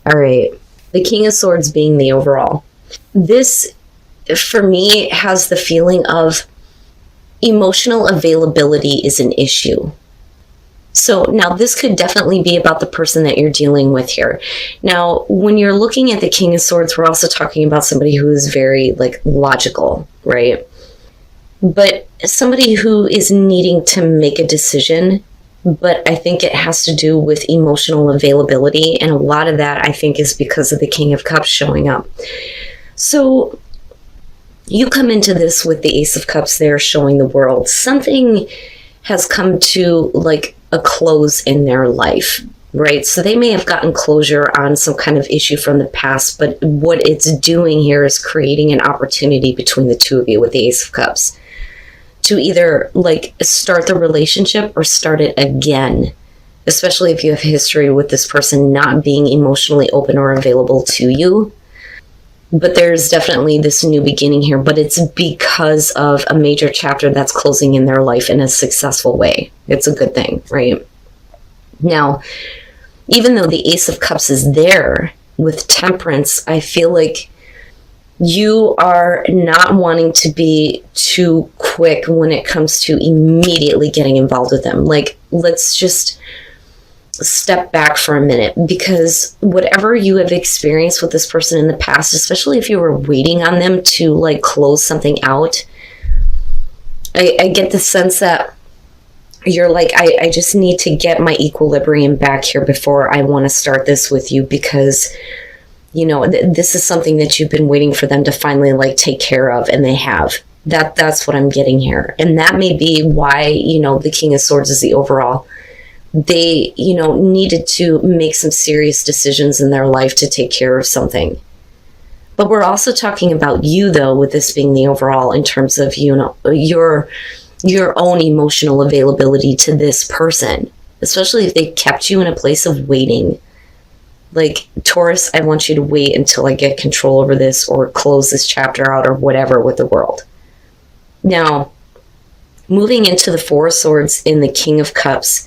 All right. The King of Swords being the overall. This, for me, has the feeling of emotional availability is an issue. So now this could definitely be about the person that you're dealing with here. Now, when you're looking at the King of Swords, we're also talking about somebody who is very logical, right? But somebody who is needing to make a decision, but I think it has to do with emotional availability. And a lot of that, I think, is because of the King of Cups showing up. So you come into this with the Ace of Cups there showing the world. Something has come to a close in their life, right? So they may have gotten closure on some kind of issue from the past, but what it's doing here is creating an opportunity between the two of you with the Ace of Cups to either start the relationship or start it again, especially if you have history with this person not being emotionally open or available to you. But there's definitely this new beginning here, but it's because of a major chapter that's closing in their life in a successful way. It's a good thing, right? Now, even though the Ace of Cups is there with Temperance, I feel like you are not wanting to be too quick when it comes to immediately getting involved with them. Let's just step back for a minute, because whatever you have experienced with this person in the past, especially if you were waiting on them to close something out, I get the sense that you're I just need to get my equilibrium back here before I want to start this with you, because this is something that you've been waiting for them to finally take care of, and they have. That's what I'm getting here. And that may be why the King of Swords is the overall. They, needed to make some serious decisions in their life to take care of something. But we're also talking about you, though, with this being the overall, in terms of, your own emotional availability to this person, especially if they kept you in a place of waiting. Taurus, I want you to wait until I get control over this or close this chapter out or whatever with the world. Now, moving into the Four of Swords in the King of Cups.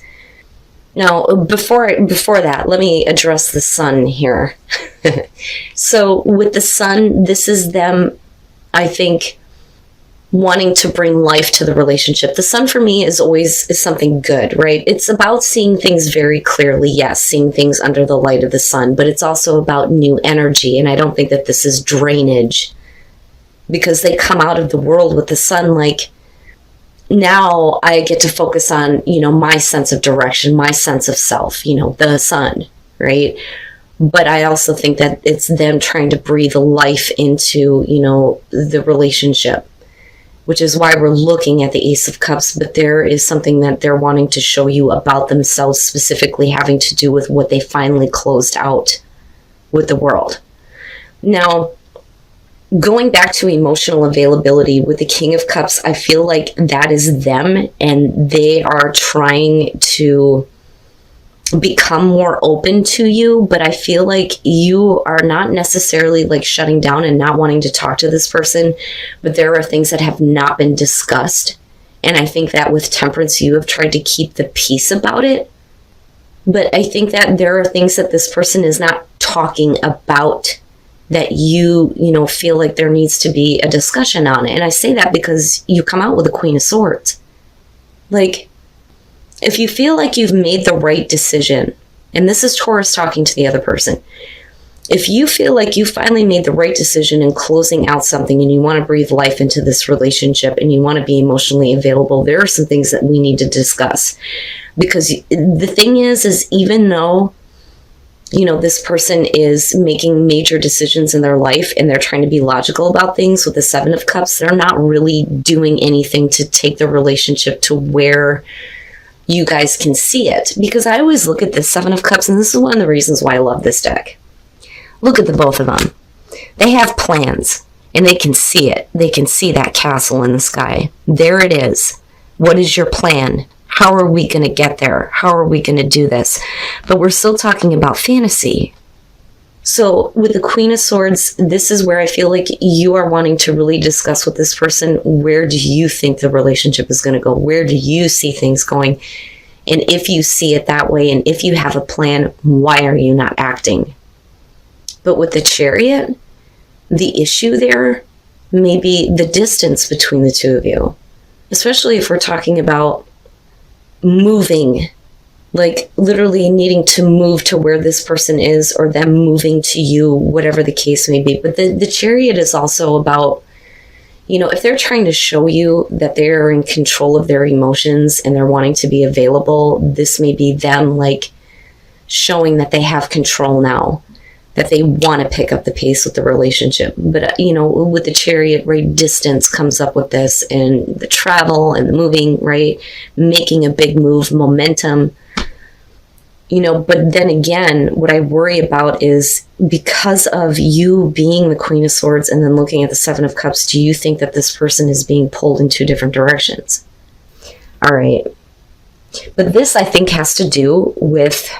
Now, before that, let me address the Sun here. So with the Sun, this is them, I think, wanting to bring life to the relationship. The Sun for me is something good, right? It's about seeing things very clearly. Yes, seeing things under the light of the sun, but it's also about new energy. And I don't think that this is drainage, because they come out of the world with the Sun now I get to focus on, my sense of direction, my sense of self, the Sun, right? But I also think that it's them trying to breathe life into, the relationship, which is why we're looking at the Ace of Cups. But there is something that they're wanting to show you about themselves, specifically having to do with what they finally closed out with the world. Now, going back to emotional availability with the King of Cups, I feel like that is them, and they are trying to become more open to you, but I feel like you are not necessarily shutting down and not wanting to talk to this person, but there are things that have not been discussed. And I think that with Temperance, you have tried to keep the peace about it. But I think that there are things that this person is not talking about that you feel like there needs to be a discussion on it. And I say that because you come out with a Queen of Swords. If you feel like you've made the right decision, and this is Taurus talking to the other person, if you feel like you finally made the right decision in closing out something and you want to breathe life into this relationship and you want to be emotionally available, there are some things that we need to discuss. Because the thing is even though this person is making major decisions in their life and they're trying to be logical about things with the Seven of Cups, they're not really doing anything to take the relationship to where you guys can see it. Because I always look at the Seven of Cups, and this is one of the reasons why I love this deck. Look at the both of them. They have plans, and they can see it. They can see that castle in the sky. There it is. What is your plan? How are we going to get there? How are we going to do this? But we're still talking about fantasy. So with the Queen of Swords, this is where I feel like you are wanting to really discuss with this person, where do you think the relationship is going to go? Where do you see things going? And if you see it that way, and if you have a plan, why are you not acting? But with the Chariot, the issue there may be the distance between the two of you, especially if we're talking about moving, like literally needing to move to where this person is, or them moving to you, whatever the case may be. But the Chariot is also about, if they're trying to show you that they're in control of their emotions and they're wanting to be available, this may be them like showing that they have control now, that they want to pick up the pace with the relationship. But, with the Chariot, right, distance comes up with this, and the travel and the moving, right, making a big move, momentum. But then again, what I worry about is, because of you being the Queen of Swords and then looking at the Seven of Cups, do you think that this person is being pulled in two different directions? All right. But this, I think, has to do with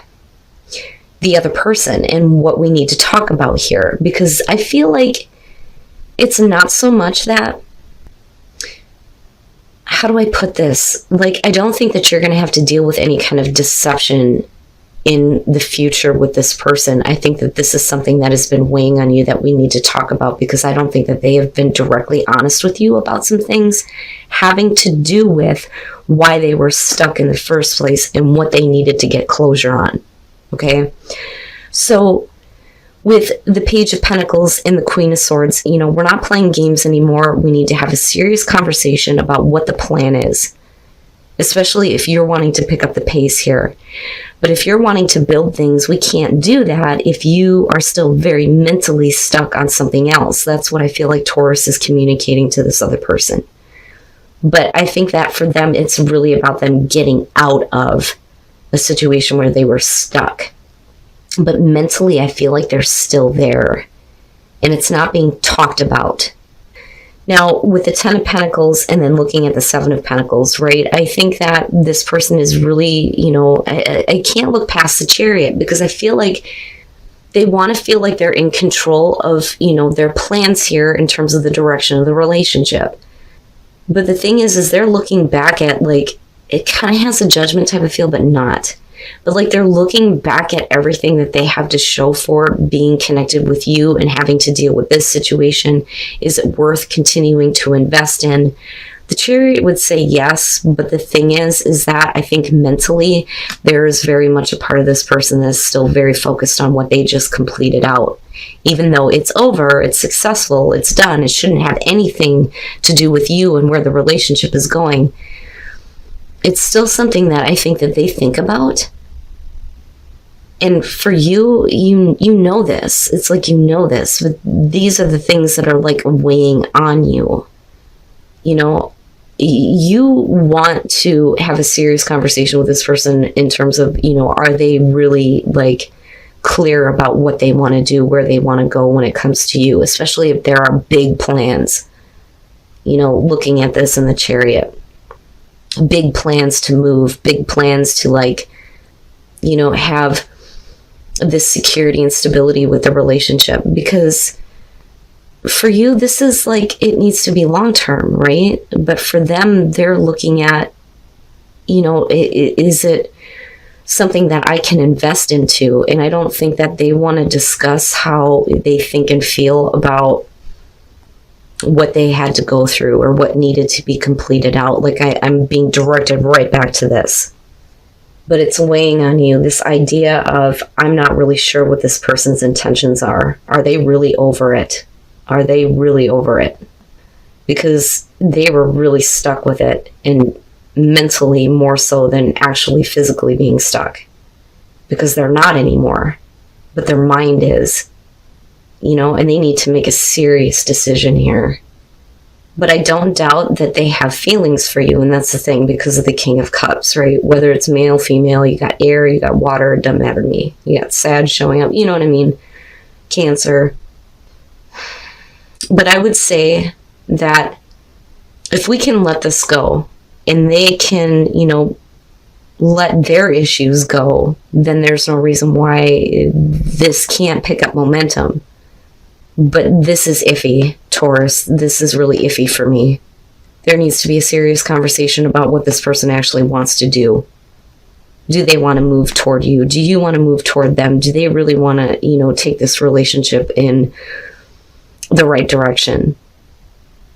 the other person and what we need to talk about here, because I feel like it's not so much that, how do I put this? Like, I don't think that you're going to have to deal with any kind of deception in the future with this person. I think that this is something that has been weighing on you that we need to talk about, because I don't think that they have been directly honest with you about some things having to do with why they were stuck in the first place and what they needed to get closure on. Okay? So with the Page of Pentacles and the Queen of Swords, we're not playing games anymore. We need to have a serious conversation about what the plan is, especially if you're wanting to pick up the pace here. But if you're wanting to build things, we can't do that if you are still very mentally stuck on something else. That's what I feel like Taurus is communicating to this other person. But I think that for them, it's really about them getting out of a situation where they were stuck. But mentally, I feel like they're still there, and it's not being talked about. Now, with the Ten of Pentacles and then looking at the Seven of Pentacles, right, I think that this person is really, I can't look past the Chariot, because I feel like they want to feel like they're in control of, their plans here in terms of the direction of the relationship. But the thing is they're looking back at, like, it kind of has a judgment type of feel, but not. But like, they're looking back at everything that they have to show for being connected with you and having to deal with this situation. Is it worth continuing to invest in? The Chariot would say yes, but the thing is that I think mentally there is very much a part of this person that's still very focused on what they just completed out. Even though it's over, it's successful, it's done, it shouldn't have anything to do with you and where the relationship is going. It's still something that I think that they think about. And for you, you know this. It's like, this. But these are the things that are like weighing on you. You want to have a serious conversation with this person in terms of, are they really like clear about what they want to do, where they want to go when it comes to you, especially if there are big plans, looking at this in the Chariot. Big plans to move, big plans to like, have this security and stability with the relationship. Because for you, this is like, it needs to be long-term, right? But for them, they're looking at, is it something that I can invest into? And I don't think that they want to discuss how they think and feel about what they had to go through or what needed to be completed out. Like, I'm being directed right back to this. But it's weighing on you, this idea of, I'm not really sure what this person's intentions are. Are they really over it? Are they really over it? Because they were really stuck with it, and mentally more so than actually physically being stuck. Because they're not anymore, but their mind is. And they need to make a serious decision here. But I don't doubt that they have feelings for you, and that's the thing, because of the King of Cups, right? Whether it's male, female, you got air, you got water, it doesn't matter to me. You got Sag showing up, you know what I mean? Cancer. But I would say that if we can let this go, and they can, let their issues go, then there's no reason why this can't pick up momentum. But this is iffy, Taurus. This is really iffy for me. There needs to be a serious conversation about what this person actually wants to do. Do they want to move toward you? Do you want to move toward them? Do they really want to, take this relationship in the right direction?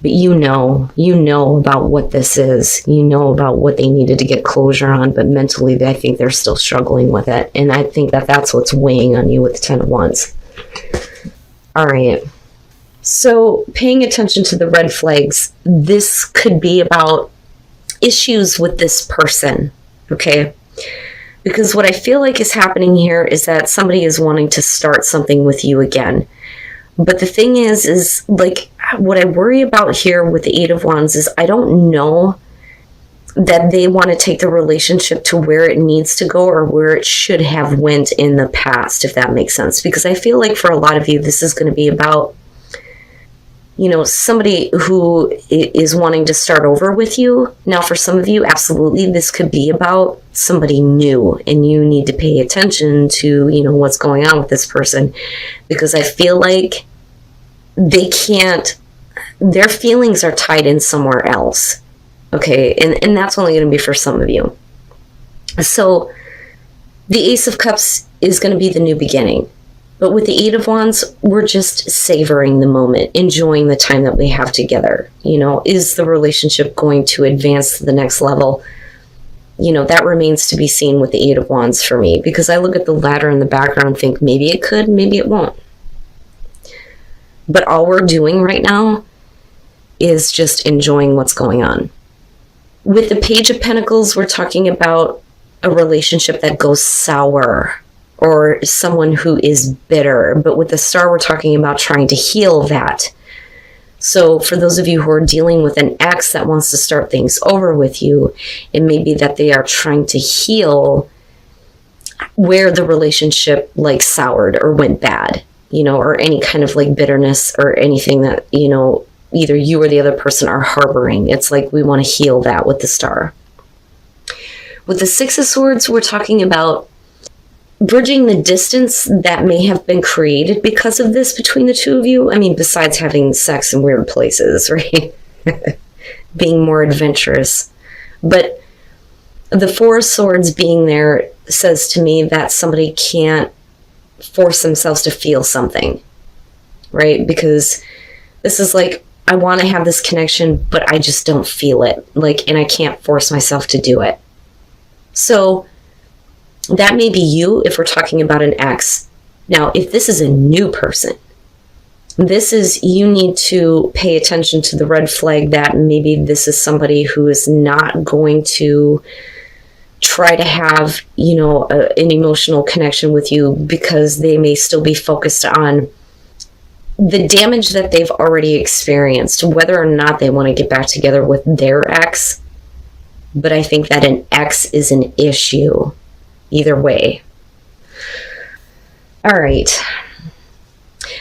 But you know about what this is. You know about what they needed to get closure on, but mentally, I think they're still struggling with it. And I think that that's what's weighing on you with the 10 of Wands. All right. So paying attention to the red flags, this could be about issues with this person, okay? Because what I feel like is happening here is that somebody is wanting to start something with you again. But the thing is like, what I worry about here with the 8 of Wands is I don't know that they want to take the relationship to where it needs to go or where it should have went in the past, if that makes sense. Because I feel like for a lot of you, this is going to be about, somebody who is wanting to start over with you. Now, for some of you, absolutely, this could be about somebody new, and you need to pay attention to, what's going on with this person, because I feel like their feelings are tied in somewhere else. Okay. And that's only going to be for some of you. So the Ace of Cups is going to be the new beginning. But with the 8 of Wands, we're just savoring the moment, enjoying the time that we have together. Is the relationship going to advance to the next level? That remains to be seen with the 8 of Wands for me, because I look at the ladder in the background and think maybe it could, maybe it won't. But all we're doing right now is just enjoying what's going on. With the Page of Pentacles, we're talking about a relationship that goes sour, or someone who is bitter. But with the Star, we're talking about trying to heal that. So for those of you who are dealing with an ex that wants to start things over with you, it may be that they are trying to heal where the relationship soured or went bad, or any kind of bitterness or anything that, either you or the other person are harboring. It's like we want to heal that with the Star. With the 6 of Swords, we're talking about bridging the distance that may have been created because of this between the two of you. I mean, besides having sex in weird places, right? Being more adventurous. But the 4 of Swords being there says to me that somebody can't force themselves to feel something, right? Because this is like, I want to have this connection, but I just don't feel it. And I can't force myself to do it. So that may be you if we're talking about an ex. Now, if this is a new person, you need to pay attention to the red flag that maybe this is somebody who is not going to try to have, an emotional connection with you, because they may still be focused on the damage that they've already experienced, whether or not they want to get back together with their ex. But I think that an ex is an issue either way. All right.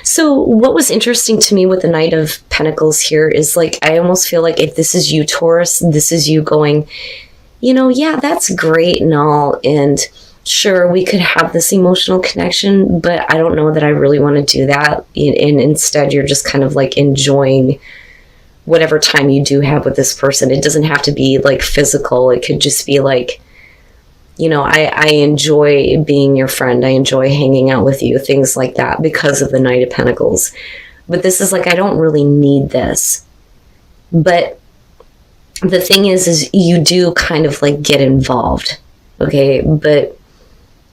So what was interesting to me with the Knight of Pentacles here is I almost feel like if this is you, Taurus, this is you going, yeah, that's great and all. And sure, we could have this emotional connection, but I don't know that I really want to do that. And instead, you're just kind of enjoying whatever time you do have with this person. It doesn't have to be physical. It could just be I enjoy being your friend. I enjoy hanging out with you, things like that, because of the Knight of Pentacles. But this is I don't really need this. But the thing is you do kind of get involved. Okay. But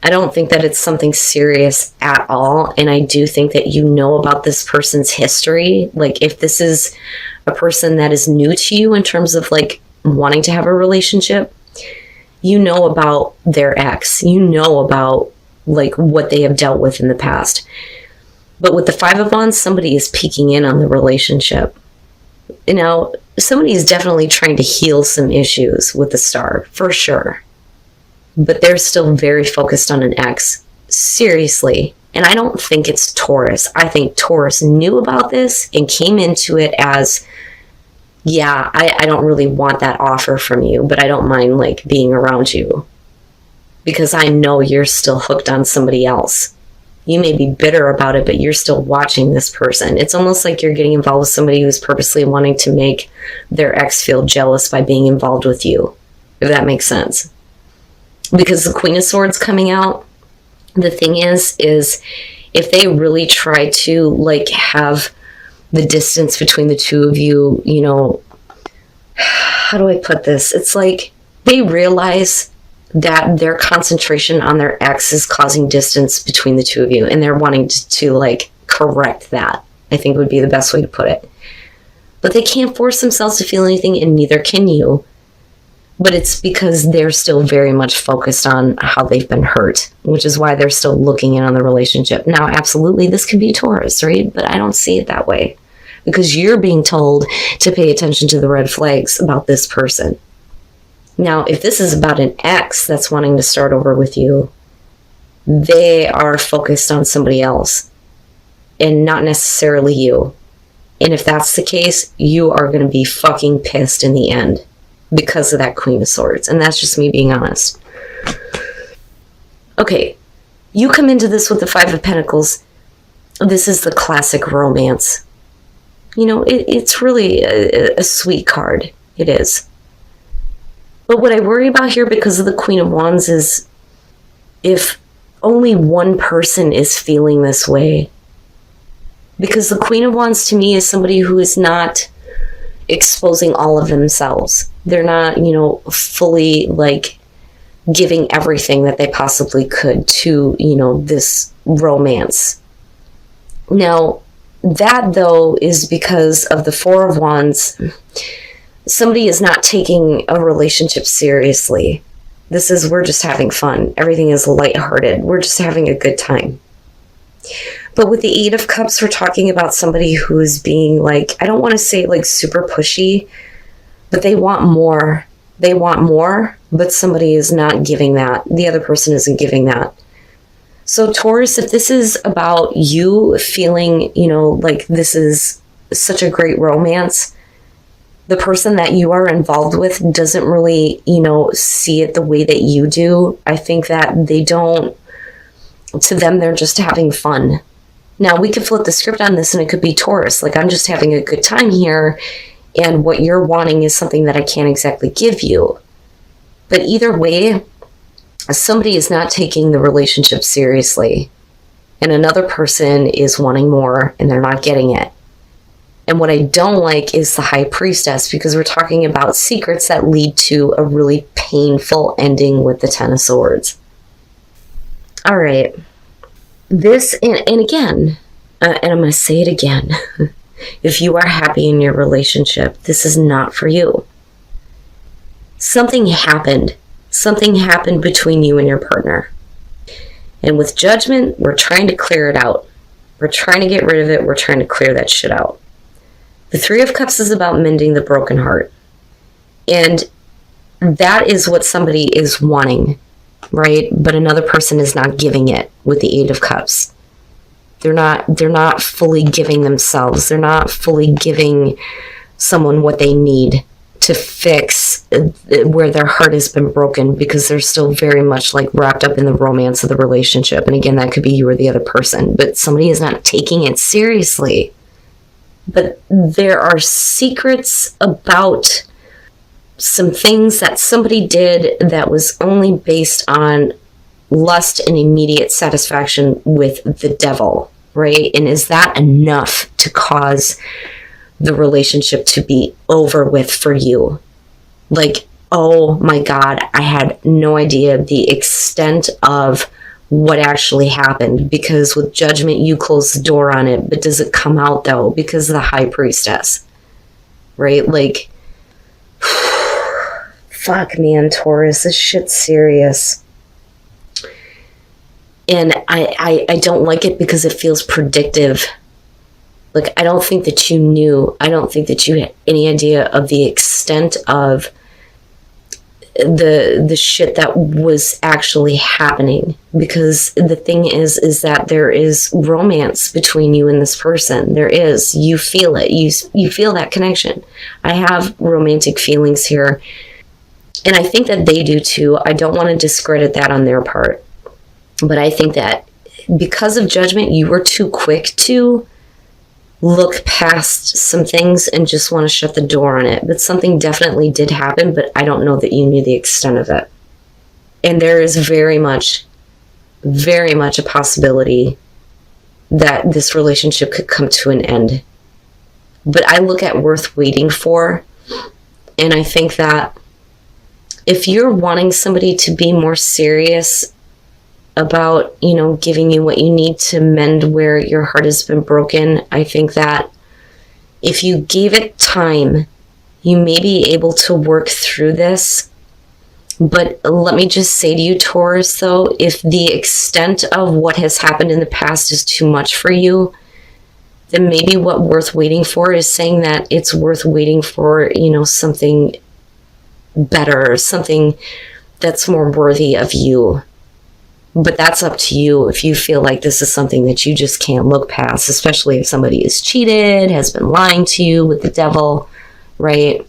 I don't think that it's something serious at all. And I do think that about this person's history. If this is a person that is new to you in terms of wanting to have a relationship, about their ex, about what they have dealt with in the past. But with the 5 of Wands, somebody is peeking in on the relationship. Somebody is definitely trying to heal some issues with the Star, for sure. But they're still very focused on an ex. Seriously. And I don't think it's Taurus. I think Taurus knew about this and came into it as, yeah, I don't really want that offer from you, but I don't mind being around you, because I know you're still hooked on somebody else. You may be bitter about it, but you're still watching this person. It's almost like you're getting involved with somebody who's purposely wanting to make their ex feel jealous by being involved with you, if that makes sense. Because the Queen of Swords coming out, the thing is if they really try to like have the distance between the two of you, you know, how do I put this? It's like they realize that their concentration on their ex is causing distance between the two of you, and they're wanting to like correct that, I think would be the best way to put it. But they can't force themselves to feel anything, and neither can you. But it's because they're still very much focused on how they've been hurt, which is why they're still looking in on the relationship. Now, absolutely, this could be Taurus, right? But I don't see it that way, because you're being told to pay attention to the red flags about this person. Now, if this is about an ex that's wanting to start over with you, they are focused on somebody else and not necessarily you. And if that's the case, you are going to be fucking pissed in the end because of that Queen of Swords. And that's just me being honest. Okay, you come into this with the Five of Pentacles. This is the classic romance. You know, it's really a sweet card. It is. But what I worry about here because of the Queen of Wands is if only one person is feeling this way. Because the Queen of Wands to me is somebody who is not exposing all of themselves. They're not, you know, fully like giving everything that they possibly could to, you know, this romance. Now, that though is because of the Four of Wands. Somebody is not taking a relationship seriously. This is, we're just having fun. Everything is lighthearted. We're just having a good time. But with the Eight of Cups, we're talking about somebody who is being like, I don't want to say like super pushy, but they want more. They want more, but somebody is not giving that. The other person isn't giving that. So Taurus, if this is about you feeling, you know, like this is such a great romance, the person that you are involved with doesn't really, you know, see it the way that you do. I think that they don't, to them, they're just having fun. Now, we could flip the script on this and it could be Taurus. Like, I'm just having a good time here, and what you're wanting is something that I can't exactly give you. But either way, somebody is not taking the relationship seriously, and another person is wanting more and they're not getting it. And what I don't like is the High Priestess, because we're talking about secrets that lead to a really painful ending with the Ten of Swords. All right. This, and again, and I'm going to say it again, if you are happy in your relationship, this is not for you. Something happened. Something happened between you and your partner. And with Judgment, we're trying to clear it out. We're trying to get rid of it. We're trying to clear that shit out. The Three of Cups is about mending the broken heart. And that is what somebody is wanting, right? But another person is not giving it with the Eight of Cups. They're not fully giving themselves. They're not fully giving someone what they need to fix where their heart has been broken, because they're still very much like wrapped up in the romance of the relationship. And again, that could be you or the other person, but somebody is not taking it seriously. But there are secrets about some things that somebody did that was only based on lust and immediate satisfaction with the devil, right? And is that enough to cause the relationship to be over with for you? Like, oh my God, I had no idea the extent of what actually happened, because with Judgment, you close the door on it, but does it come out though? Because of the High Priestess, right? Like, fuck, man, Taurus, this shit's serious. And I don't like it because it feels predictive. Like, I don't think that you knew. I don't think that you had any idea of the extent of the shit that was actually happening. Because the thing is that there is romance between you and this person. There is. You feel it. You feel that connection. I have romantic feelings here. And I think that they do too. I don't want to discredit that on their part. But I think that because of Judgment, you were too quick to look past some things and just want to shut the door on it. But something definitely did happen, but I don't know that you knew the extent of it. And there is very much a possibility that this relationship could come to an end. But I look at worth waiting for, and I think that if you're wanting somebody to be more serious about, giving you what you need to mend where your heart has been broken, I think that if you gave it time, you may be able to work through this. But let me just say to you, Taurus, though, if the extent of what has happened in the past is too much for you, then maybe what worth waiting for is saying that it's worth waiting for, something better, something that's more worthy of you. But that's up to you if you feel like this is something that you just can't look past, especially if somebody is cheated, has been lying to you with the devil, right?